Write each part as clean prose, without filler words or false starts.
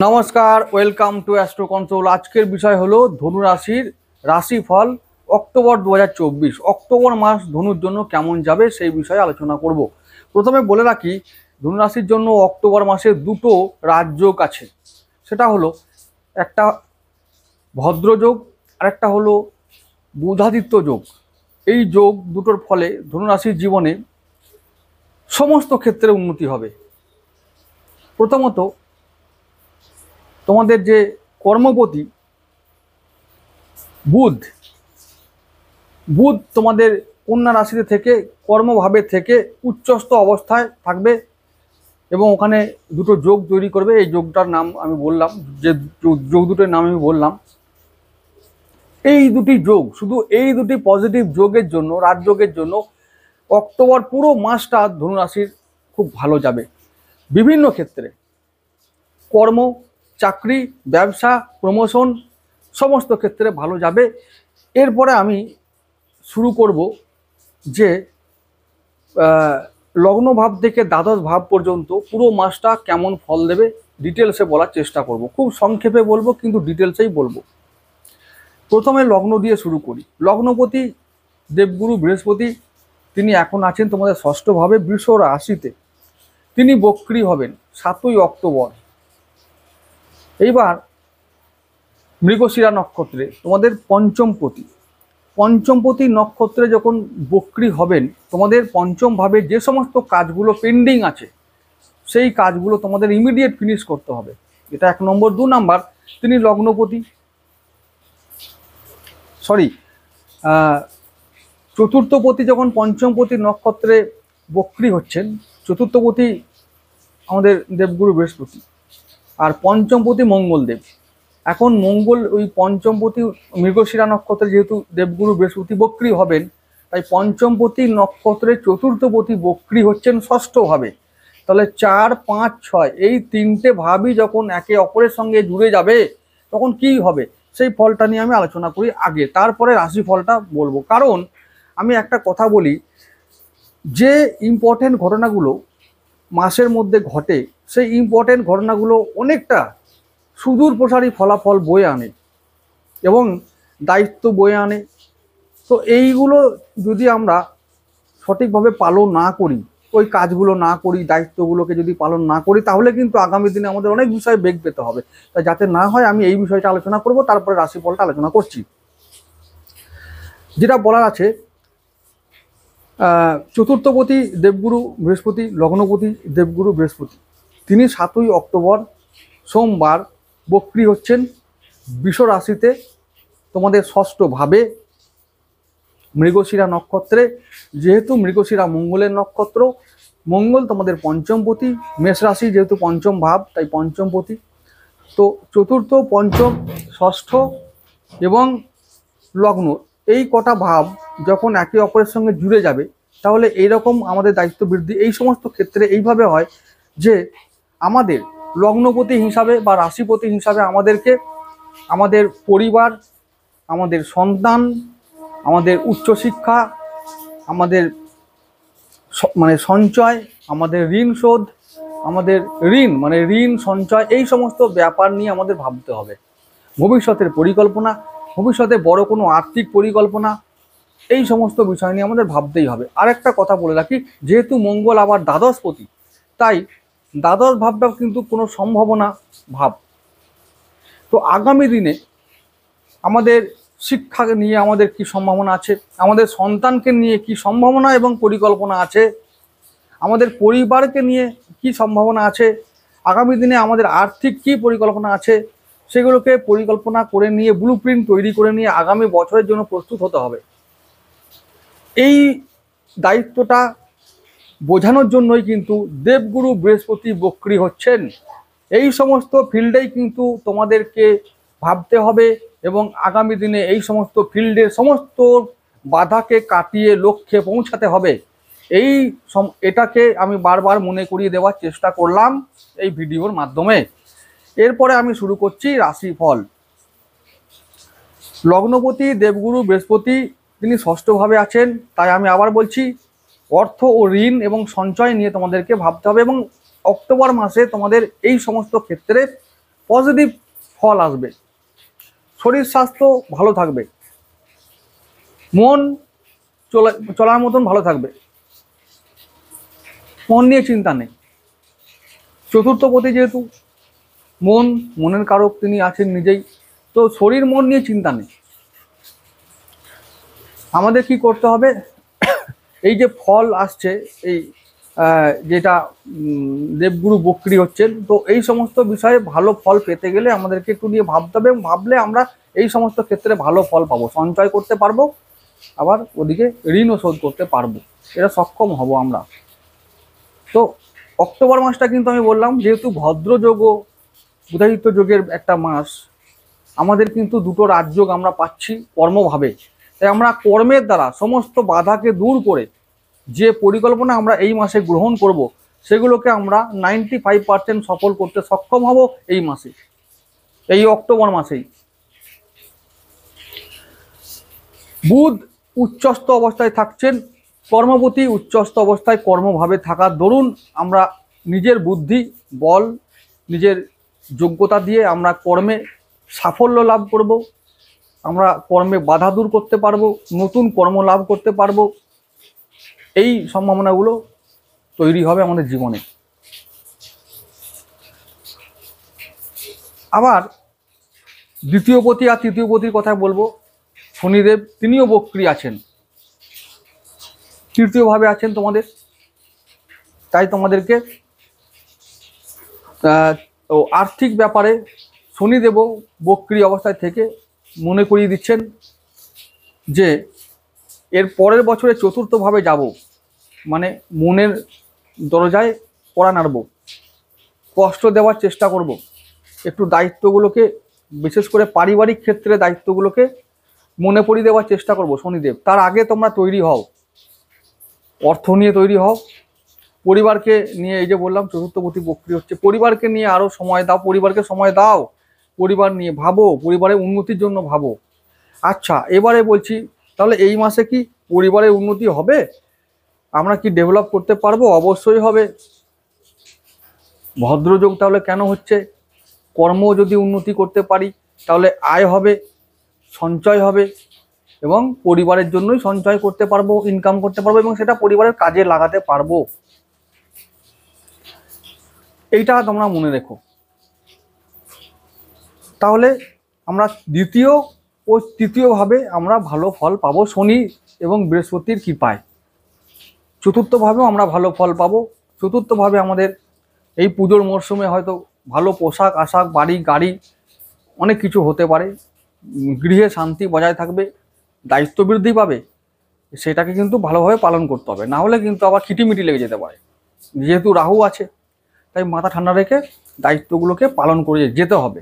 নমস্কার, welcome to astro control. আজকের বিষয় হলো ধনু রাশির রাশিফল অক্টোবর 2024। অক্টোবর মাস ধনুর জন্য কেমন যাবে সেই বিষয়ে আলোচনা করব। প্রথমে বলে রাখি, ধনু রাশির জন্য অক্টোবর মাসে দুটো রাজযোগ আছে। সেটা হলো একটা ভদ্রযোগ আর একটা হলো বুধাদিত্য যোগ। এই যোগ দুটোর ফলে ধনু রাশির জীবনে সমস্ত ক্ষেত্রে উন্নতি হবে। প্রথমত, তোমাদের যে কর্মপতি বুধ তোমাদের কন্যা রাশিতে থেকে কর্মভাবে থেকে উচ্চস্থ অবস্থায় থাকবে এবং ওখানে দুটো যোগ তৈরি করবে। এই যোগটার নাম আমি বললাম, যে যোগ দুটোর নাম আমি বললাম। এই দুটি যোগ, শুধু এই দুটি পজিটিভ যোগের জন্য, রাজযোগের জন্য অক্টোবর পুরো মাসটা ধনু রাশির খুব ভালো যাবে। বিভিন্ন ক্ষেত্রে কর্ম, চাকরি, ব্যবসা, প্রমোশন সমস্ত ক্ষেত্রে ভালো যাবে। এরপরে আমি শুরু করব যে লগ্ন ভাব থেকে দ্বাদশ ভাব পর্যন্ত পুরো মাসটা কেমন ফল দেবে ডিটেলসে বলার চেষ্টা করব। খুব সংক্ষেপে বলবো, কিন্তু ডিটেলসেই বলবো। প্রথমে লগ্ন দিয়ে শুরু করি। লগ্নপতি দেবগুরু বৃহস্পতি, তিনি এখন আছেন তোমাদের ষষ্ঠ ভাবে বৃষ রাশিতে। তিনি বক্রী হবেন 7ই অক্টোবর। এইবার মৃগশিরা নক্ষত্রে তোমাদের পঞ্চমপতি নক্ষত্রে যখন বক্রী হবেন, তোমাদের পঞ্চম ভাবে যে সমস্ত কাজগুলো পেন্ডিং আছে সেই কাজগুলো তোমাদের ইমিডিয়েট ফিনিশ করতে হবে। এটা 1 নম্বর। 2 নাম্বার, তিনি চতুর্থপতি যখন পঞ্চমপতি নক্ষত্রে বক্রী হচ্ছেন, চতুর্থপতি আমাদের দেবগুরু বৃহস্পতি আর পঞ্চমপতি মঙ্গলদেব। এখন মঙ্গল ওই পঞ্চমপতি মৃগশিরা নক্ষত্রে যেহেতু দেবগুরু বৃহস্পতি বক্রী হবেন, তাই পঞ্চমপতি নক্ষত্রে চতুর্থপতি বক্রী হচ্ছেন ষষ্ঠভাবে। তাহলে 4, 5, 6 এই তিনটে ভাবই যখন একে অপরের সঙ্গে জুড়ে যাবে তখন কি হবে সেই ফলটা নিয়ে আমি আলোচনা করি আগে, তারপরে রাশিফলটা বলবো। কারণ আমি একটা কথা বলি, যে ইম্পর্টেন্ট ঘটনাগুলো মাসের মধ্যে ঘটে সেই ইম্পর্টেন্ট ঘটনাগুলো অনেকটা সুদূর প্রসারী ফলাফল বয়ে আনে এবং দায়িত্ব বয়ে আনে। তো এইগুলো যদি আমরা সঠিকভাবে পালন না করি, ওই কাজগুলো না করি, দায়িত্বগুলোকে যদি পালন না করি, তাহলে কিন্তু আগামী দিনে আমাদের অনেক বিষয়ে বেগ পেতে হবে। তাই যাতে না হয় আমি এই বিষয়টা আলোচনা করব, তারপরে রাশিফলটা আলোচনা করছি। যেটা বলার আছে, চতুর্থপতি দেবগুরু বৃহস্পতি, লগ্নপতি দেবগুরু বৃহস্পতি, তিনি 7ই অক্টোবর সোমবার বক্রী হচ্ছেন বৃষ রাশিতে তোমাদের ষষ্ঠ ভাবে মৃগশিরা নক্ষত্রে। যেহেতু মৃগশিরা মঙ্গলের নক্ষত্র, মঙ্গল তোমাদের পঞ্চমপতি, মেষ রাশি যেহেতু পঞ্চম ভাব তাই পঞ্চমপতি। তো চতুর্থ, পঞ্চম, ষষ্ঠ এবং লগ্ন এই কটা ভাব যখন একে অপরের সঙ্গে জুড়ে যাবে, তাহলে এইরকম আমাদের দায়িত্ব বৃদ্ধি এই সমস্ত ক্ষেত্রে এইভাবে হয় যে আমাদের লগ্নপতি হিসাবে বা রাশিপতি হিসাবে আমাদেরকে আমাদের পরিবার, আমাদের সন্তান, আমাদের উচ্চশিক্ষা, আমাদের সঞ্চয়, আমাদের ঋণ শোধ, আমাদের ঋণ সঞ্চয়, এই সমস্ত ব্যাপার নিয়ে আমাদের ভাবতে হবে। ভবিষ্যতের পরিকল্পনা, ভবিষ্যতে বড় কোনো আর্থিক পরিকল্পনা, এই সমস্ত বিষয় নিয়ে আমাদের ভাবতেই হবে। আরেকটা কথা বলে রাখি, যেহেতু মঙ্গল আবার দ্বাদশপতি, তাই দ্বাদশ ভাবটাও কিন্তু কোনো সম্ভাবনা ভাব। তো আগামী দিনে আমাদের শিক্ষাকে নিয়ে আমাদের কি সম্ভাবনা আছে, আমাদের সন্তানকে নিয়ে কি সম্ভাবনা এবং পরিকল্পনা আছে, আমাদের পরিবারকে নিয়ে কি সম্ভাবনা আছে, আগামী দিনে আমাদের আর্থিক কি পরিকল্পনা আছে, সেগুলোকে পরিকল্পনা করে নিয়ে ব্লুপ্রিন্ট তৈরি করে নিয়ে আগামী বছরের জন্য প্রস্তুত হতে হবে। এই দায়িত্বটা বোঝানোর জন্যই কিন্তু দেবগুরু বৃহস্পতি বক্রী হচ্ছেন। এই সমস্ত ফিল্ডেই কিন্তু তোমাদেরকে ভাবতে হবে এবং আগামী দিনে এই সমস্ত ফিল্ডের সমস্ত বাধাকে কাটিয়ে লক্ষ্যে পৌঁছাতে হবে। এটাকে আমি বারবার মনে করিয়ে দেওয়ার চেষ্টা করলাম এই ভিডিওর মাধ্যমে। এরপরে আমি শুরু করছি রাশিফল। লগ্নপতি দেবগুরু বৃহস্পতি তিনি ষষ্ঠভাবে আছেন, তাই আমি আবার বলছি অর্থ ও ঋণ এবং সঞ্চয় নিয়ে তোমাদেরকে ভাবতে হবে এবং অক্টোবর মাসে তোমাদের এই সমস্ত ক্ষেত্রে পজিটিভ ফল আসবে। শরীর স্বাস্থ্য ভালো থাকবে, মন চলার মতন ভালো থাকবে, মন নিয়ে চিন্তা নেই। চতুর্থপতি যেহেতু মনের কারক তিনি আছেন নিজেই, তো শরীর মন নিয়ে চিন্তা নেই। আমাদের কি করতে হবে, এই যে ফল আসছে, এই যেটা দেবগুরু বক্রী হচ্ছেন, তো এই সমস্ত বিষয়ে ভালো ফল পেতে গেলে আমাদেরকে একটু নিয়ে ভাবতে হবে এবং ভাবলে আমরা এই সমস্ত ক্ষেত্রে ভালো ফল পাবো, সঞ্চয় করতে পারবো, আবার ওদিকে ঋণও শোধ করতে পারবো, এটা সক্ষম হব আমরা। তো অক্টোবর মাসটা কিন্তু আমি বললাম যেহেতু ভদ্রযোগ ও বুধাদিত্য যোগের একটা মাস, আমাদের কিন্তু দুটো রাজযোগ আমরা পাচ্ছি কর্মভাবে, তাই আমরা কর্মের দ্বারা সমস্ত বাধাকে দূর করে যে পরিকল্পনা আমরা এই মাসে গ্রহণ করব সেগুলোকে আমরা 95% সফল করতে সক্ষম হব এই মাসে, এই অক্টোবর মাসেই। বুধ উচ্চস্থ অবস্থায় থাকছেন, কর্মপতি উচ্চস্থ অবস্থায় কর্মভাবে থাকার দরুন আমরা নিজের বুদ্ধি বল নিজের যোগ্যতা দিয়ে আমরা কর্মে সাফল্য লাভ করব, আমরা কর্মে বাধা দূর করতে পারবো, নতুন কর্ম লাভ করতে পারবো, এই সম্ভাবনাগুলো তৈরি হবে আমাদের জীবনে। আবার দ্বিতীয় পতি আর তৃতীয় পতির কথা বলবো। শনিদেব তিনিও বক্রী আছেন, তৃতীয়ভাবে আছেন তোমাদের, তাই তোমাদেরকে আর্থিক ব্যাপারে শনিদেবও বক্রী অবস্থায় থেকে মনে করিয়ে দিচ্ছেন যে এর পরের বছরে চতুর্থভাবে যাব, মানে মনের দরজায় কড়া নাড়ব, কষ্ট দেওয়ার চেষ্টা করব, একটু দায়িত্বগুলোকে বিশেষ করে পারিবারিক ক্ষেত্রে দায়িত্বগুলোকে মনে পড়িয়ে দেওয়ার চেষ্টা করব শনিদেব। তার আগে তোমরা তৈরি হও, অর্থ নিয়ে তৈরি হও, পরিবারকে নিয়ে, এই যে বললাম চতুর্থপতি বক্রী হচ্ছে, পরিবারকে নিয়ে আরও সময় দাও, পরিবারকে সময় দাও, পরিবার নিয়ে ভাবো, পরিবারের উন্নতির জন্য ভাবো। আচ্ছা, এবারে বলছি তাহলে এই মাসে কি পরিবারের উন্নতি হবে, আমরা কি ডেভেলপ করতে পারবো? অবশ্যই হবে। ভদ্রযোগ তাহলে কেন হচ্ছে? কর্ম যদি উন্নতি করতে পারি তাহলে আয় হবে, সঞ্চয় হবে এবং পরিবারের জন্যই সঞ্চয় করতে পারবো, ইনকাম করতে পারবো এবং সেটা পরিবারের কাজে লাগাতে পারবো। এইটা তোমরা মনে রেখো। তাহলে আমরা দ্বিতীয় ও তৃতীয়ভাবে আমরা ভালো ফল পাবো শনি এবং বৃহস্পতির কৃপায়। চতুর্থভাবেও আমরা ভালো ফল পাবো। চতুর্থভাবে আমাদের এই পুজোর মরশুমে হয়তো ভালো পোশাক আশাক, বাড়ি গাড়ি, অনেক কিছু হতে পারে, গৃহে শান্তি বজায় থাকবে, দায়িত্ব বৃদ্ধি পাবে, সেটাকে কিন্তু ভালোভাবে পালন করতে হবে, না হলে কিন্তু আবার খিটিমিটি লেগে যেতে পারে। যেহেতু রাহু আছে তাই মাথা ঠান্ডা রেখে দায়িত্বগুলোকে পালন করে যেতে হবে।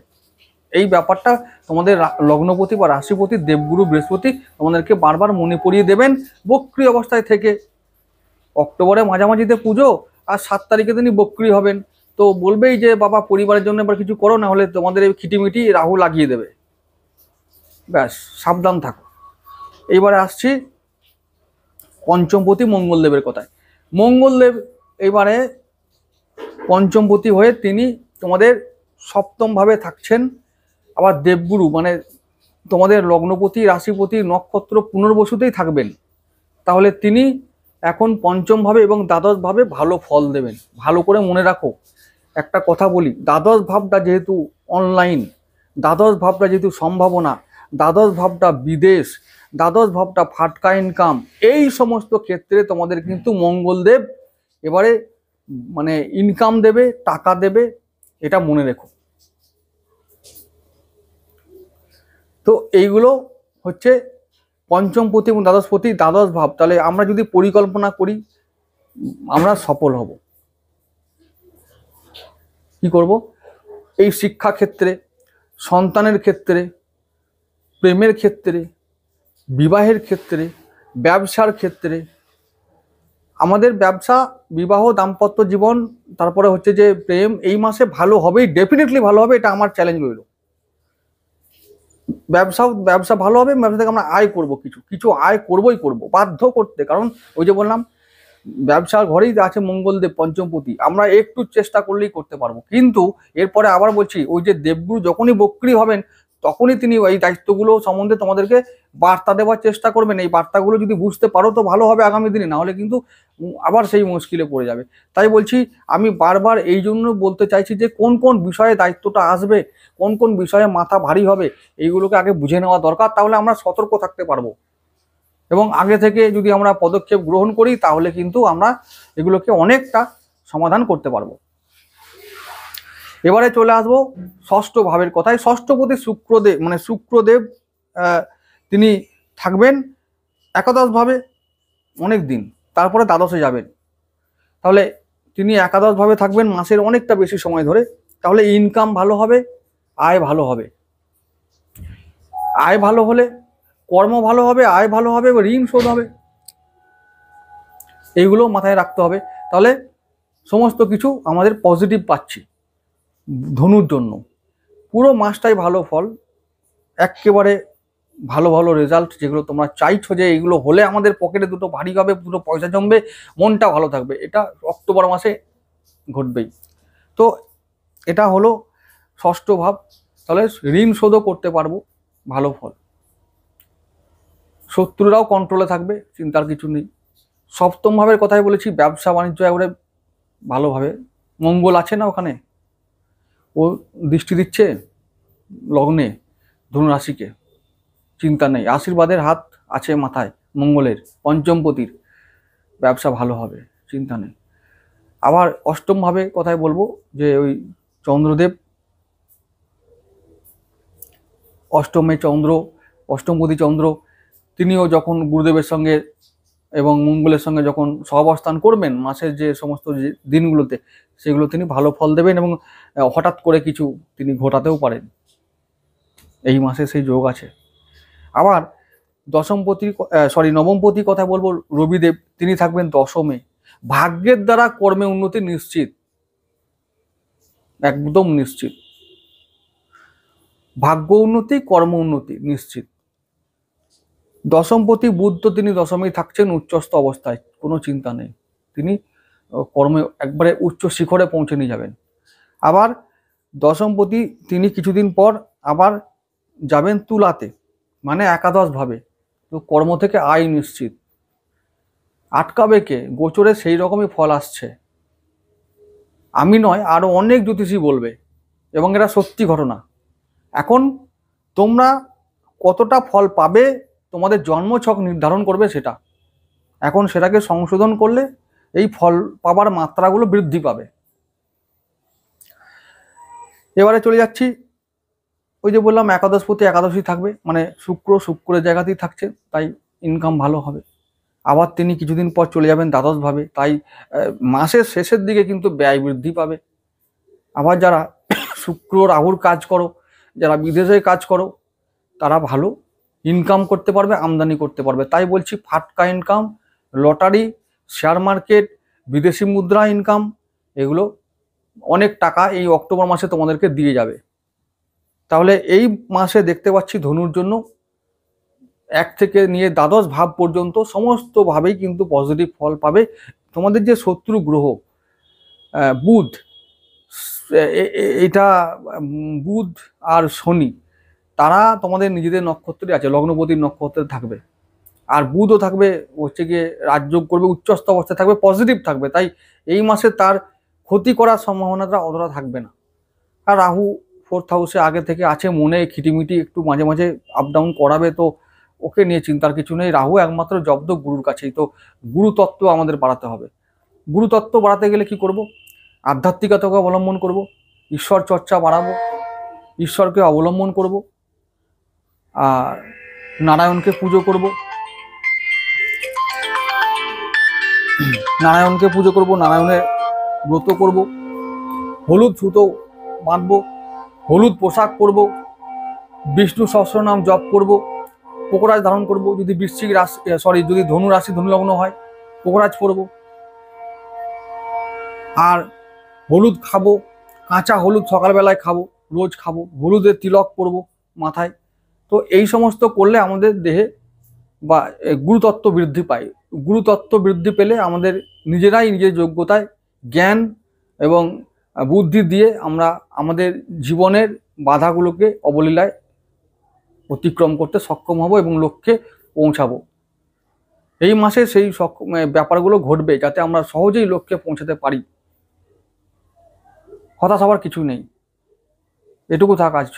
এই ব্যাপারটা তোমাদের লগ্নপতি বা রাশিপতি দেবগুরু বৃহস্পতি তোমাদেরকে বারবার মনে পড়িয়ে দেবেন বক্রী অবস্থায় থেকে। অক্টোবরে মাঝামাঝিতে পুজো আর 7 তারিখে তিনি বক্রী হবেন, তো বলবেই যে বাবা পরিবারের জন্য এবার কিছু করো, না হলে তোমাদের এই খিটিমিটি রাহু লাগিয়ে দেবে। ব্যাস, সাবধান থাকো। এইবারে আসছি পঞ্চমপতি মঙ্গলদেবের কথায়। মঙ্গলদেব এবারে পঞ্চমপতি হয়ে তিনি তোমাদের সপ্তমভাবে থাকছেন, আবার দেবগুরু মানে তোমাদের লগ্নপতি রাশিপতি নক্ষত্র পুনর্বসুতেই থাকবেন। তাহলে তিনি এখন পঞ্চমভাবে এবং দ্বাদশভাবে ভালো ফল দেবেন। ভালো করে মনে রাখো, একটা কথা বলি, দ্বাদশ ভাবটা যেহেতু অনলাইন, দ্বাদশ ভাবটা যেহেতু সম্ভাবনা, দ্বাদশ ভাবটা বিদেশ, দ্বাদশ ভাবটা ফাটকা ইনকাম, এই সমস্ত ক্ষেত্রে তোমাদের কিন্তু মঙ্গলদেব এবারে মানে ইনকাম দেবে, টাকা দেবে, এটা মনে রেখো। তো এইগুলো হচ্ছে পঞ্চমপতি এবং দ্বাদশপতি, দ্বাদশ ভাব। তাহলে আমরা যদি পরিকল্পনা করি আমরা সফল হব। কি করব? এই শিক্ষা ক্ষেত্রে, সন্তানের ক্ষেত্রে, প্রেমের ক্ষেত্রে, বিবাহের ক্ষেত্রে, ব্যবসার ক্ষেত্রে। আমাদের ব্যবসা, বিবাহ, দাম্পত্য জীবন, তারপরে হচ্ছে যে প্রেম, এই মাসে ভালো হবেই, ডেফিনেটলি ভালো হবে, এটা আমার চ্যালেঞ্জ রইল। ব্যবসা ভালো হবে, ব্যবসা থেকে আমরা আয় করব, কিছু আয় করবই করব, বাধ্য করতে। কারণ ওই যে বললাম, ব্যবসার ঘরেই আছে মঙ্গলদেব পঞ্চমপতি, আমরা একটু চেষ্টা করলেই করতে পারবো। কিন্তু এরপরে আবার বলছি, ওই যে দেবগুরু যখনই বক্রী হবেন, তখনই তিনি এই দায়িত্বগুলো সম্বন্ধে তোমাদেরকে বার্তা দেওয়ার চেষ্টা করবেন। এই বার্তাগুলো যদি বুঝতে পারো তো ভালো হবে আগামী দিনে, না হলে কিন্তু আবার সেই মুশকিলে পড়ে যাবে। তাই বলছি, আমি বারবার এই জন্য বলতে চাইছি যে কোন কোন বিষয়ে দায়িত্বটা আসবে, কোন কোন বিষয়ে মাথা ভারী হবে, এইগুলোকে আগে বুঝে নেওয়া দরকার। তাহলে আমরা সতর্ক থাকতে পারবো, এবং আগে থেকে যদি আমরা পদক্ষেপ গ্রহণ করি তাহলে কিন্তু আমরা এগুলোকে অনেকটা সমাধান করতে পারবো। এবারে চলে আসবো ষষ্ঠ ভাবের কথায়। ষষ্ঠপতি শুক্রদেব, মানে শুক্রদেব তিনি থাকবেন একাদশ ভাবে অনেক দিন, তারপরে দ্বাদশে যাবেন। তাহলে তিনি একাদশ ভাবে থাকবেন মাসের অনেকটা বেশি সময় ধরে। তাহলে ইনকাম ভালো হবে, আয় ভালো হবে। আয় ভালো হলে কর্ম ভালো হবে, আয় ভালো হবে, ঋণ শোধ হবে। এইগুলো মাথায় রাখতে হবে। তাহলে সমস্ত কিছু আমাদের পজিটিভ পাচ্ছি ধনুর জন্য। পুরো মাসটাই ভালো ফল, একেবারে ভালো ভালো রেজাল্ট, যেগুলো তোমরা চাইছো যে এইগুলো হলে আমাদের পকেটে দুটো ভারী হবে, দুটো পয়সা জমবে, মনটা ভালো থাকবে, এটা অক্টোবর মাসে ঘটবেই। তো এটা হলো ষষ্ঠ ভাব। তাহলে ঋণ শোধও করতে পারবো, ভালো ফল। শত্রুরাও কন্ট্রোলে থাকবে, চিন্তার কিছু নেই। সপ্তম ভাবের কথাই বলেছি, ব্যবসা বাণিজ্য একবারে ভালোভাবে। মঙ্গল আছে না ওখানে, ও দৃষ্টি দিচ্ছে লগ্নে, ধনুরাশিকে, চিন্তা নেই। আশীর্বাদের হাত আছে মাথায় মঙ্গলের, পঞ্চমপতির, ব্যবসা ভালো হবে, চিন্তা নেই। আবার অষ্টম ভাবে কথাই বলবো যে ওই চন্দ্রদেব, অষ্টমে চন্দ্র, অষ্টমপতি চন্দ্র, তিনিও যখন গুরুদেবের সঙ্গে এবং মঙ্গলের সঙ্গে যখন সহাবস্থান করবেন মাসের যে সমস্ত দিনগুলোতে, সেগুলো তিনি ভালো ফল দেবেন, এবং হঠাৎ করে কিছু তিনি ঘটাতেও পারেন। এই মাসে সেই যোগ আছে। আবার নবমপতি কথা বলবো রবিদেব, তিনি থাকবেন দশমে। ভাগ্যের দ্বারা কর্মে উন্নতি নিশ্চিত, একদম নিশ্চিত। ভাগ্য উন্নতি, কর্ম উন্নতি নিশ্চিত। দশমপতি বুধ, তিনি দশমেই থাকছেন উচ্চস্থ অবস্থায়, কোনো চিন্তা নেই, তিনি কর্মে একবারে উচ্চ শিখরে পৌঁছে নিয়ে যাবেন। আবার দশমপতি তিনি কিছুদিন পর আবার যাবেন তুলাতে, মানে একাদশ ভাবে। তো কর্ম থেকে আয় নিশ্চিত। আটকাবে কে? গোচরে সেই রকমই ফল আসছে, আমি নয়, আরো অনেক জ্যোতিষী বলবে, এবং এটা সত্যি ঘটনা। এখন তোমরা কতটা ফল পাবে তোমাদের জন্মছক নির্ধারণ করবে সেটা। এখন সেটাকে সংশোধন করলে এই ফল পাবার মাত্রাগুলো বৃদ্ধি পাবে। এবারে চলে যাচ্ছি, ওই যে বললাম একাদশপতি একাদশী থাকবে, মানে শুক্রের জায়গাতেই থাকছে, তাই ইনকাম ভালো হবে। আবার তিনি কিছুদিন পর চলে যাবেন দ্বাদশ ভাবে, তাই মাসের শেষের দিকে কিন্তু ব্যয় বৃদ্ধি পাবে। আবার যারা শুক্র রাহুর কাজ করো, যারা বিদেশে কাজ করো, তারা ভালো ইনকাম করতে পারবে, আমদানি করতে পারবে। তাই বলছি, ফাটকা ইনকাম, লটারি, শেয়ার মার্কেট, বিদেশি মুদ্রা ইনকাম, এগুলো অনেক টাকা এই অক্টোবর মাসে তোমাদেরকে দিয়ে যাবে। তাহলে এই মাসে দেখতে পাচ্ছি ধনুর জন্য 1 থেকে নিয়ে দ্বাদশ ভাব পর্যন্ত সমস্ত ভাবেই কিন্তু পজিটিভ ফল পাবে। তোমাদের যে শত্রু গ্রহ বুধ, এটা বুধ আর শনি, তারা তোমাদের নিজেদের নক্ষত্রে আছে, লগ্নপতির নক্ষত্রে থাকবে। আর বুধও থাকবে হচ্ছে গিয়ে রাজযোগ করবে, উচ্চস্থ অবস্থায় থাকবে, পজিটিভ থাকবে। তাই এই মাসে তার ক্ষতি করার সম্ভাবনাটা অতটা থাকবে না। আর রাহু 4th হাউসে আগে থেকে আছে, মনে খিটিমিটি একটু মাঝে মাঝে আপ ডাউন করাবে, তো ওকে নিয়ে চিন্তার কিছু নেই। রাহু একমাত্র জব্দ গুরুর কাছেই, তো গুরুতত্ত্ব আমাদের বাড়াতে হবে। গুরুতত্ত্ব বাড়াতে গেলে কি করব? আধ্যাত্মিকতাকে অবলম্বন করব, ঈশ্বর চর্চা বাড়াবো, ঈশ্বরকে অবলম্বন করব, আর নারায়ণকে পুজো করব, নারায়ণের ব্রত করব, হলুদ সুতো বাঁধবো, হলুদ পোশাক পরবো, বিষ্ণু সহস্রনাম জপ করব, পোকরাজ ধারণ করব। যদি বৃশ্চিক রাশি যদি ধনু রাশি ধনু লগ্ন হয় পোকরাজ পরব। আর হলুদ খাবো, কাঁচা হলুদ সকালবেলায় খাবো, রোজ খাবো। হলুদের তিলক পরব মাথায়। তো এই সমস্ত করলে আমাদের দেহে বা গুরুতত্ত্ব বৃদ্ধি পায়। গুরুতত্ত্ব বৃদ্ধি পেলে আমাদের নিজেরাই নিজের যোগ্যতায় জ্ঞান এবং বুদ্ধি দিয়ে আমরা আমাদের জীবনের বাধাগুলোকে অবলীলায় অতিক্রম করতে সক্ষম হব এবং লক্ষ্যে পৌঁছাবো। এই মাসে সেই ব্যাপারগুলো ঘটবে যাতে আমরা সহজেই লক্ষ্যে পৌঁছাতে পারি। হতাশ হওয়ার কিছু নেই, এটুকু থাক আজ।